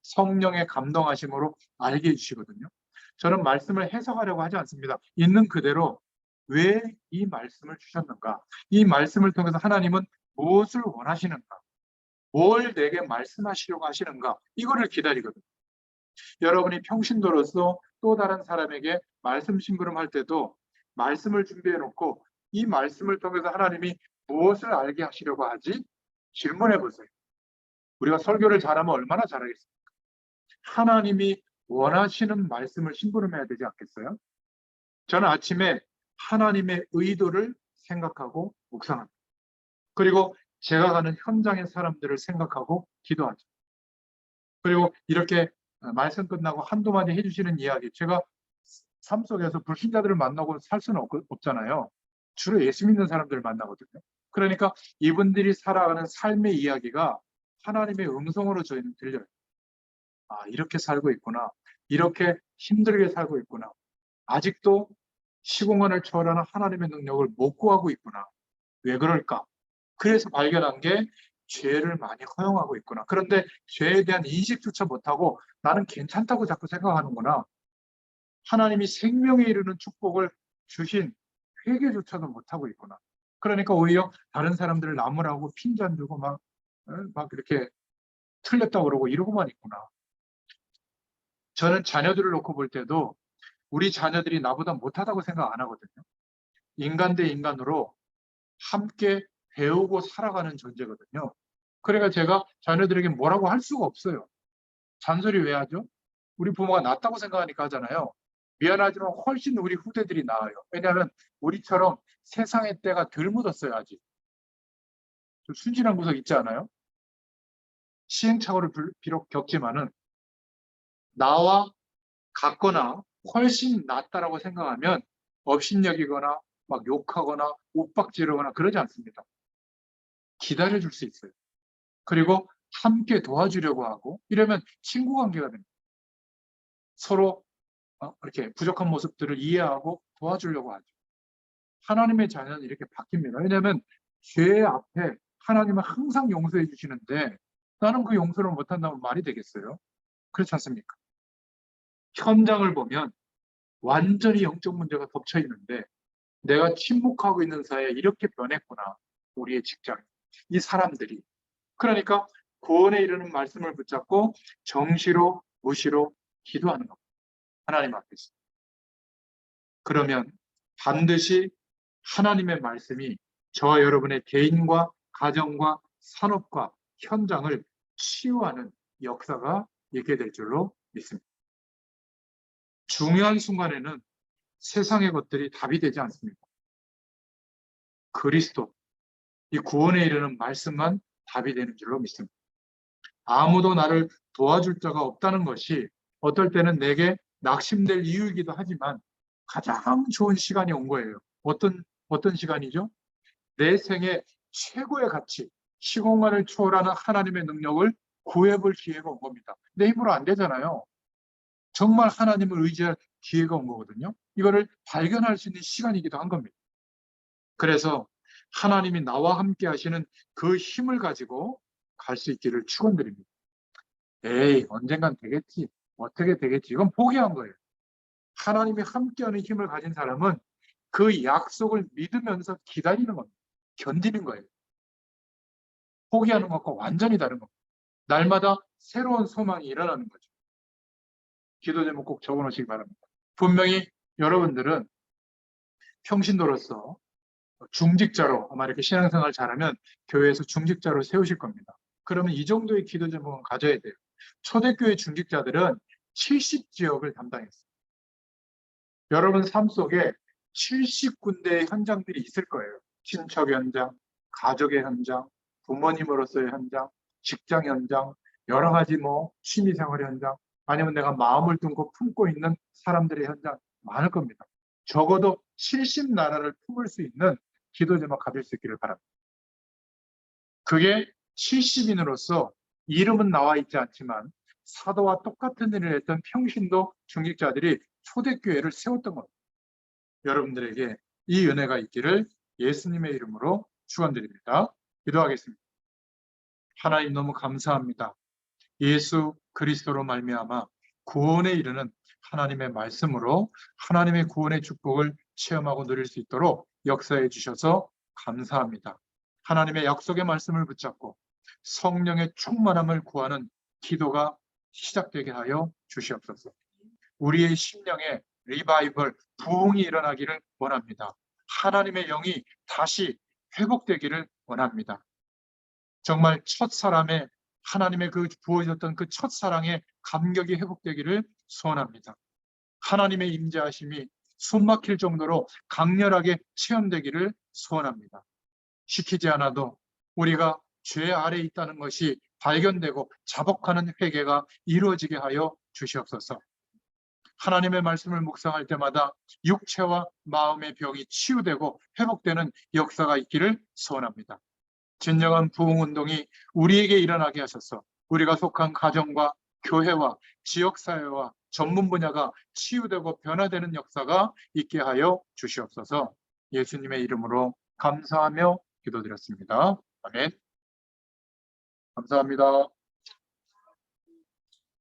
성령의 감동하심으로 알게 해주시거든요. 저는 말씀을 해석하려고 하지 않습니다. 있는 그대로 왜 이 말씀을 주셨는가? 이 말씀을 통해서 하나님은 무엇을 원하시는가? 뭘 내게 말씀하시려고 하시는가? 이거를 기다리거든요. 여러분이 평신도로서 또 다른 사람에게 말씀 심부름할 때도 말씀을 준비해 놓고 이 말씀을 통해서 하나님이 무엇을 알게 하시려고 하지? 질문해 보세요. 우리가 설교를 잘하면 얼마나 잘하겠습니까? 하나님이 원하시는 말씀을 심부름해야 되지 않겠어요? 저는 아침에 하나님의 의도를 생각하고 묵상합니다. 그리고 제가 가는 현장의 사람들을 생각하고 기도하죠. 그리고 이렇게 말씀 끝나고 한두 마디 해주시는 이야기, 제가 삶 속에서 불신자들을 만나고 살 수는 없잖아요. 주로 예수 믿는 사람들을 만나거든요. 그러니까 이분들이 살아가는 삶의 이야기가 하나님의 음성으로 저희는 들려요. 아, 이렇게 살고 있구나. 이렇게 힘들게 살고 있구나. 아직도 시공간을 초월하는 하나님의 능력을 못 구하고 있구나. 왜 그럴까? 그래서 발견한 게 죄를 많이 허용하고 있구나. 그런데 죄에 대한 인식조차 못하고 나는 괜찮다고 자꾸 생각하는구나. 하나님이 생명에 이르는 축복을 주신 회개조차도 못하고 있구나. 그러니까 오히려 다른 사람들을 나무라고 핀잔 주고 막 이렇게 틀렸다고 그러고 이러고만 있구나. 저는 자녀들을 놓고 볼 때도 우리 자녀들이 나보다 못하다고 생각 안 하거든요. 인간 대 인간으로 함께 배우고 살아가는 존재거든요. 그러니까 제가 자녀들에게 뭐라고 할 수가 없어요. 잔소리 왜 하죠? 우리 부모가 낫다고 생각하니까 하잖아요. 미안하지만 훨씬 우리 후대들이 나아요. 왜냐하면 우리처럼 세상의 때가 덜 묻었어요, 아직. 좀 순진한 구석 있지 않아요? 시행착오를 비록 겪지만은 나와 같거나 훨씬 낫다라고 생각하면 업신여기거나 막 욕하거나 윽박지르거나 그러지 않습니다. 기다려줄 수 있어요. 그리고 함께 도와주려고 하고 이러면 친구 관계가 됩니다. 서로 이렇게 부족한 모습들을 이해하고 도와주려고 하죠. 하나님의 자녀는 이렇게 바뀝니다. 왜냐하면 죄 앞에 하나님은 항상 용서해 주시는데 나는 그 용서를 못한다면 말이 되겠어요? 그렇지 않습니까? 현장을 보면 완전히 영적 문제가 덮쳐 있는데 내가 침묵하고 있는 사이에 이렇게 변했구나. 우리의 직장, 이 사람들이. 그러니까 구원에 이르는 말씀을 붙잡고 정시로 무시로 기도하는 겁니다. 하나님 앞에서. 그러면 반드시 하나님의 말씀이 저와 여러분의 개인과 가정과 산업과 현장을 치유하는 역사가 있게 될 줄로 믿습니다. 중요한 순간에는 세상의 것들이 답이 되지 않습니다. 그리스도, 이 구원에 이르는 말씀만 답이 되는 줄로 믿습니다. 아무도 나를 도와줄 자가 없다는 것이 어떨 때는 내게 낙심될 이유이기도 하지만 가장 좋은 시간이 온 거예요. 어떤 시간이죠? 내 생애 최고의 가치, 시공간을 초월하는 하나님의 능력을 구해볼 기회가 온 겁니다. 내 힘으로 안 되잖아요. 정말 하나님을 의지할 기회가 온 거거든요. 이거를 발견할 수 있는 시간이기도 한 겁니다. 그래서 하나님이 나와 함께 하시는 그 힘을 가지고 갈 수 있기를 축원드립니다. 에이, 언젠간 되겠지. 어떻게 되겠지. 이건 포기한 거예요. 하나님이 함께하는 힘을 가진 사람은 그 약속을 믿으면서 기다리는 겁니다. 견디는 거예요. 포기하는 것과 완전히 다른 겁니다. 날마다 새로운 소망이 일어나는 거죠. 기도 제목 꼭 적어놓으시기 바랍니다. 분명히 여러분들은 평신도로서 중직자로 아마 이렇게 신앙생활 잘하면 교회에서 중직자로 세우실 겁니다. 그러면 이 정도의 기도 제목은 가져야 돼요. 초대교회 중직자들은 70지역을 담당했어요. 여러분 삶 속에 70군데의 현장들이 있을 거예요. 친척 현장, 가족의 현장, 부모님으로서의 현장, 직장 현장, 여러 가지 취미생활 현장, 아니면 내가 마음을 둔고 품고 있는 사람들의 현장 많을 겁니다. 적어도 70나라를 품을 수 있는 기도 제목 가질 수 있기를 바랍니다. 그게 70인으로서 이름은 나와 있지 않지만 사도와 똑같은 일을 했던 평신도 중직자들이 초대교회를 세웠던 겁니다. 여러분들에게 이 은혜가 있기를 예수님의 이름으로 축원드립니다. 기도하겠습니다. 하나님 너무 감사합니다. 예수 그리스도로 말미암아 구원에 이르는 하나님의 말씀으로 하나님의 구원의 축복을 체험하고 누릴 수 있도록 역사해 주셔서 감사합니다. 하나님의 약속의 말씀을 붙잡고 성령의 충만함을 구하는 기도가 시작되게 하여 주시옵소서. 우리의 심령에 리바이벌, 부흥이 일어나기를 원합니다. 하나님의 영이 다시 회복되기를 원합니다. 정말 첫사람의 하나님의 부어졌던 그 첫사랑의 감격이 회복되기를 소원합니다. 하나님의 임재하심이 숨막힐 정도로 강렬하게 체험되기를 소원합니다. 시키지 않아도 우리가 죄 아래에 있다는 것이 발견되고 자복하는 회개가 이루어지게 하여 주시옵소서. 하나님의 말씀을 묵상할 때마다 육체와 마음의 병이 치유되고 회복되는 역사가 있기를 소원합니다. 진정한 부흥운동이 우리에게 일어나게 하셔서 우리가 속한 가정과 교회와 지역사회와 전문 분야가 치유되고 변화되는 역사가 있게 하여 주시옵소서. 예수님의 이름으로 감사하며 기도드렸습니다. 아멘. 감사합니다.